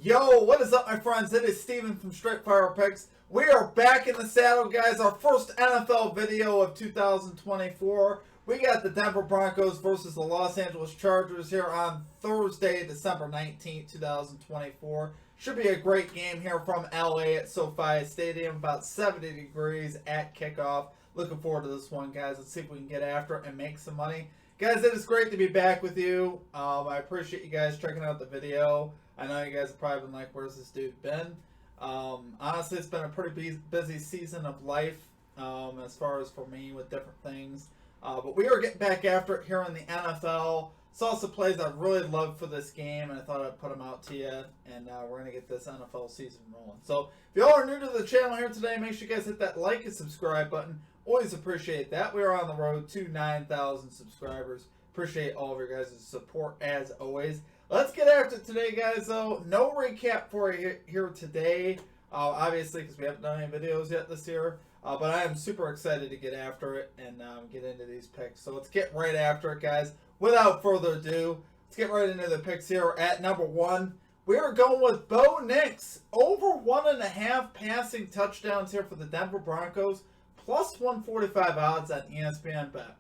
Yo, what is up, my friends? It is Steven from Straight Fire Picks. We are back in the saddle, guys. Our first NFL video of 2024. We got the Denver Broncos versus the Los Angeles Chargers here on Thursday, December 19th, 2024. Should be a great game here from LA at SoFi Stadium. About 70 degrees at kickoff. Looking forward to this one, guys. Let's see if we can get after it and make some money. Guys, it is great to be back with you. I appreciate you guys checking out the video. I know you guys have probably been like, where's this dude been? Honestly, it's been a pretty busy season of life as far as for me with different things. But we are getting back after it here in the NFL. Saw some plays I really loved for this game, and I thought I'd put them out to you. And we're going to get this NFL season rolling. So if y'all are new to the channel here today, make sure you guys hit that like and subscribe button. Always appreciate that. We are on the road to 9,000 subscribers. Appreciate all of your guys' support as always. Let's get after it today, guys, though. No recap for you here today, obviously, because we haven't done any videos yet this year. But I am super excited to get after it and get into these picks. So let's get right after it, guys. Without further ado, let's get right into the picks here. At number one, we are going with Bo Nix. Over 1.5 passing touchdowns here for the Denver Broncos. Plus 145 odds on ESPN Bet.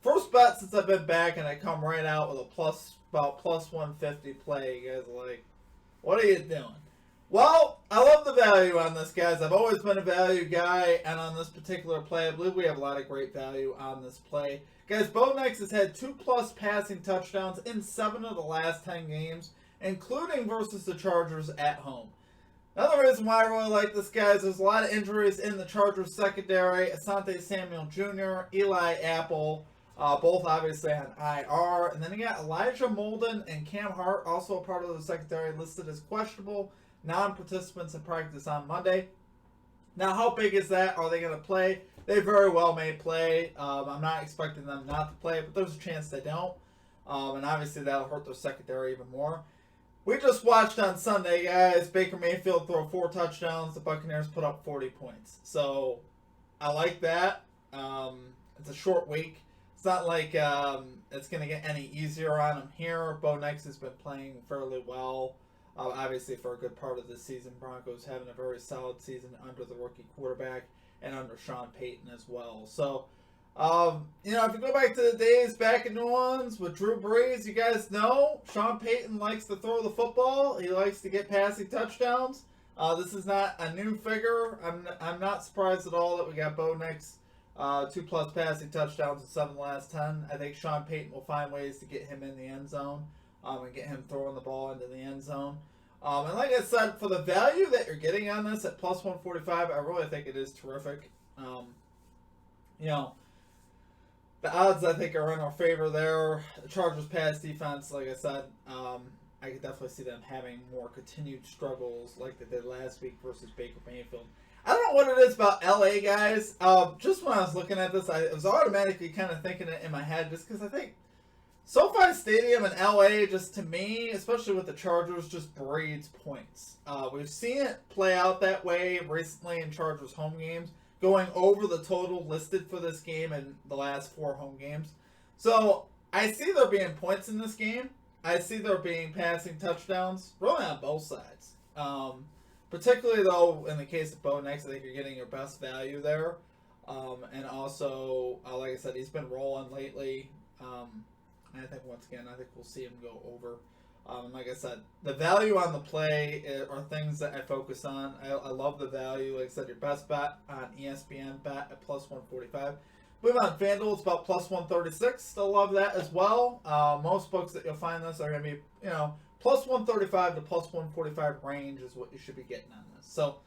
First bet since I've been back, and I come right out with a about plus 150 play. You guys are like, what are you doing? Well, I love the value on this, guys. I've always been a value guy, and on this particular play, I believe we have a lot of great value on this play. Guys, Bo Nix has had 2+ passing touchdowns in 7 of the last 10 games, including versus the Chargers at home. Another reason why I really like this, guys, there's a lot of injuries in the Chargers secondary. Asante Samuel Jr., Eli Apple, both obviously on IR. And then you got Elijah Molden and Cam Hart, also a part of the secondary, listed as questionable non-participants in practice on Monday. Now, how big is that? Are they going to play? They very well may play. I'm not expecting them not to play, but there's a chance they don't. And obviously that'll hurt their secondary even more. We just watched on Sunday, guys, Baker Mayfield throw 4 touchdowns. The Buccaneers put up 40 points. So, I like that. It's a short week. It's not like it's going to get any easier on him here. Bo Nix has been playing fairly well. Obviously, for a good part of this season, Broncos having a very solid season under the rookie quarterback and under Sean Payton as well. So, if you go back to the days back in New Orleans with Drew Brees, you guys know Sean Payton likes to throw the football. He likes to get passing touchdowns. This is not a new figure. I'm not surprised at all that we got Bo Nix 2+ passing touchdowns in 7 of the last 10. I think Sean Payton will find ways to get him in the end zone and get him throwing the ball into the end zone. And like I said, for the value that you're getting on this at plus 145, I really think it is terrific. The odds, I think, are in our favor there. The Chargers' pass defense, like I said, I could definitely see them having more continued struggles like they did last week versus Baker Mayfield. I don't know what it is about LA, guys. Just when I was looking at this, I was automatically kind of thinking it in my head just because I think SoFi Stadium in LA, just to me, especially with the Chargers, just breeds points. We've seen it play out that way recently in Chargers home games, going over the total listed for this game in the last 4 home games. So I see there being points in this game. I see there being passing touchdowns, really on both sides. Particularly, though, in the case of Bo Nix, I think you're getting your best value there. And also, like I said, he's been rolling lately. And I think, once again, we'll see him go over. And like I said, the value on the play are things that I focus on. I love the value. Like I said, your best bet on ESPN Bet at plus 145. Move on FanDuel, it's about plus 136. Still love that as well. Most books that you'll find this are going to be, plus 135 to plus 145 range is what you should be getting on this. So,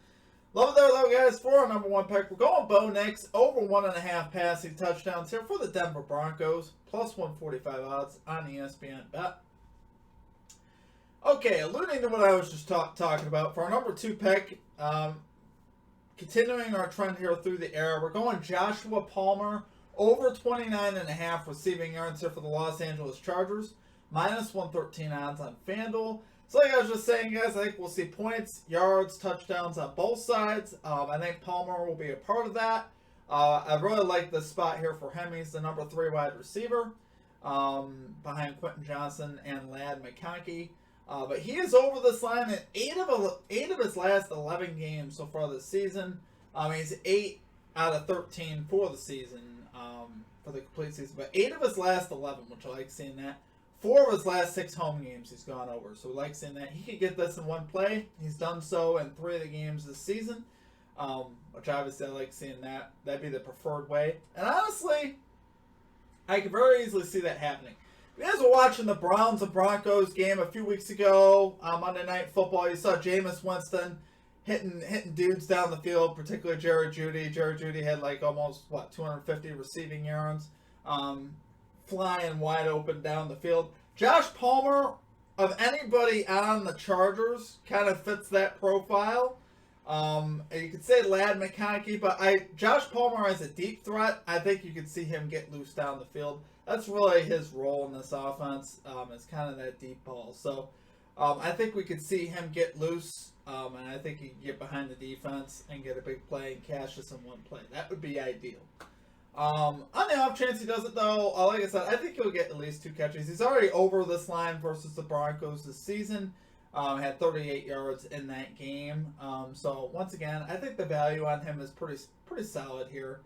love it there, though, guys. For our number 1 pick, we're going Bo Nix over 1.5 passing touchdowns here for the Denver Broncos. Plus 145 odds on ESPN Bet. Okay, alluding to what I was just talking about, for our number 2 pick, continuing our trend here through the air, we're going Joshua Palmer over 29.5 receiving yards here for the Los Angeles Chargers. Minus 113 odds on FanDuel. So like I was just saying, guys, I think we'll see points, yards, touchdowns on both sides. I think Palmer will be a part of that. I really like this spot here for him. He's the number 3 wide receiver behind Quentin Johnson and Ladd McConkey. But he is over this line in 8 of his last 11 games so far this season. He's 8 out of 13 for the season, for the complete season. But 8 of his last 11, which I like seeing that. 4 of his last 6 home games he's gone over. So we like seeing that. He could get this in one play. He's done so in 3 of the games this season, which obviously I like seeing that. That'd be the preferred way. And honestly, I could very easily see that happening. You guys were watching the Browns and Broncos game a few weeks ago on Monday Night Football. You saw Jameis Winston hitting dudes down the field, particularly Jerry Jeudy. Jerry Jeudy had like almost, 250 receiving yards, flying wide open down the field. Josh Palmer, of anybody on the Chargers, kind of fits that profile. You could say Ladd McConkey, but Josh Palmer as a deep threat, I think you could see him get loose down the field. That's really his role in this offense, is kind of that deep ball. So I think we could see him get loose, and I think he can get behind the defense and get a big play and cash this in one play. That would be ideal. On the off chance he does it, though, like I said, I think he'll get at least 2 catches. He's already over this line versus the Broncos this season. Had 38 yards in that game. So once again, I think the value on him is pretty solid here.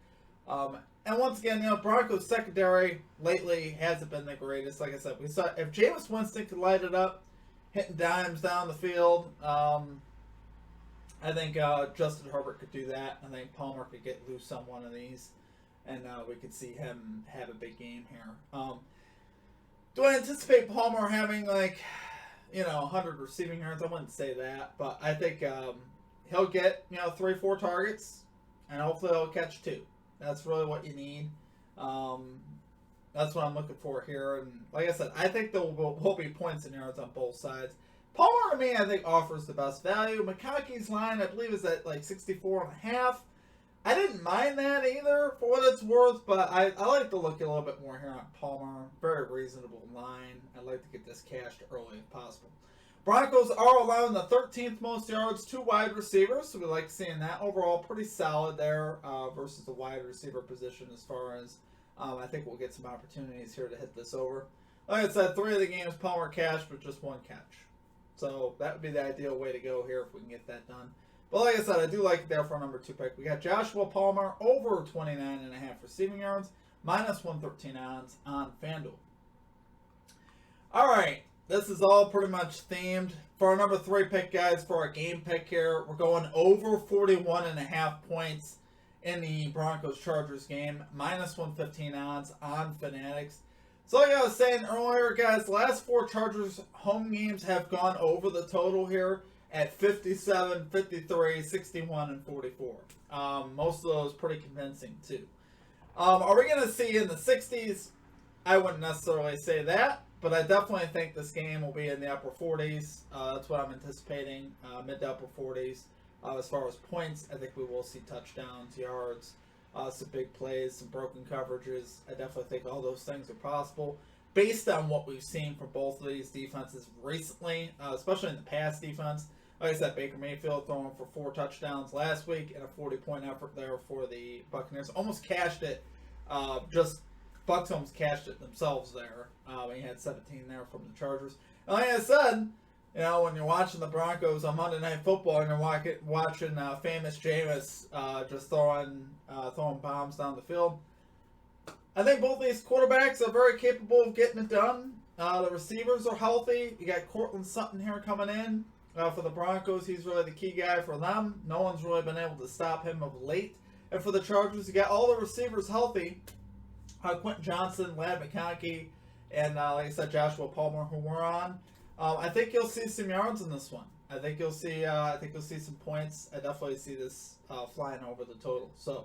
And once again, Broncos secondary lately hasn't been the greatest. Like I said, we saw if Jameis Winston could light it up, hitting dimes down the field, I think Justin Herbert could do that. I think Palmer could get loose on one of these, and we could see him have a big game here. Do I anticipate Palmer having 100 receiving yards? I wouldn't say that, but I think he'll get 3-4 targets, and hopefully he'll catch 2. That's really what you need. That's what I'm looking for here. And like I said, I think there will be points and yards on both sides. Palmer, to me, I think offers the best value. McConkey's line, I believe, is at 64.5. I didn't mind that either, for what it's worth, but I like to look a little bit more here on Palmer. Very reasonable line. I'd like to get this cashed early if possible. Broncos are allowing the 13th most yards to wide receivers, so we like seeing that. Overall, pretty solid there versus the wide receiver position as far as I think we'll get some opportunities here to hit this over. Like I said, 3 of the games Palmer cashed with just 1 catch. So that would be the ideal way to go here if we can get that done. But like I said, I do like it there for a number 2 pick. We got Joshua Palmer over 29.5 receiving yards, minus 113 odds on FanDuel. All right. This is all pretty much themed. For our number 3 pick, guys, for our game pick here, we're going over 41.5 points in the Broncos-Chargers game. Minus 115 odds on Fanatics. So like I was saying earlier, guys, the last 4 Chargers home games have gone over the total here at 57, 53, 61, and 44. Most of those pretty convincing, too. Are we going to see in the 60s? I wouldn't necessarily say that. But I definitely think this game will be in the upper 40s. That's what I'm anticipating, mid to upper 40s. As far as points, I think we will see touchdowns, yards, some big plays, some broken coverages. I definitely think all those things are possible based on what we've seen from both of these defenses recently, especially in the pass defense. Like I said, Baker Mayfield throwing for 4 touchdowns last week and a 40-point effort there for the Buccaneers. Almost cashed it, Bucs almost cashed it themselves there. He had 17 there from the Chargers. And like I said, when you're watching the Broncos on Monday Night Football and you're watching famous Jameis just throwing bombs down the field, I think both these quarterbacks are very capable of getting it done. The receivers are healthy. You got Cortland Sutton here coming in for the Broncos. He's really the key guy for them. No one's really been able to stop him of late. And for the Chargers, you got all the receivers healthy. Quentin Johnson, Ladd McConkey, and like I said, Joshua Palmer, who we're on. I think you'll see some yards in this one. I think you'll see some points. I definitely see this flying over the total. So,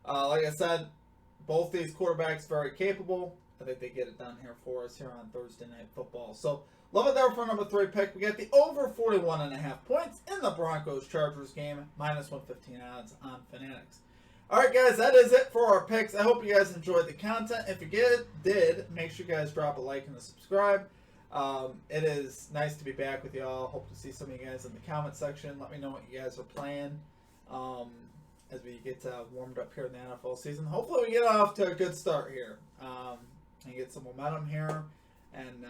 like I said, both these quarterbacks very capable. I think they get it done here for us here on Thursday Night Football. So, love it there for number 3 pick. We got the over 41.5 points in the Broncos-Chargers game, minus 115 odds on Fanatics. Alright guys, that is it for our picks. I hope you guys enjoyed the content. If you did, make sure you guys drop a like and a subscribe. It is nice to be back with y'all. Hope to see some of you guys in the comment section. Let me know what you guys are playing as we get warmed up here in the NFL season. Hopefully we get off to a good start here and get some momentum here and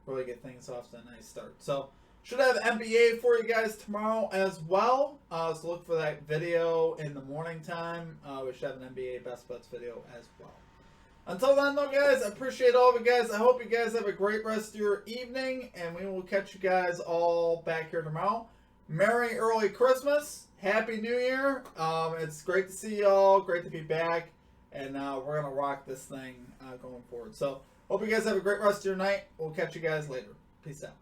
really get things off to a nice start. So should have NBA for you guys tomorrow as well. So look for that video in the morning time. We should have an NBA best bets video as well. Until then, though, guys, I appreciate all of you guys. I hope you guys have a great rest of your evening, and we will catch you guys all back here tomorrow. Merry early Christmas. Happy New Year. It's great to see y'all. Great to be back. And we're going to rock this thing going forward. So, hope you guys have a great rest of your night. We'll catch you guys later. Peace out.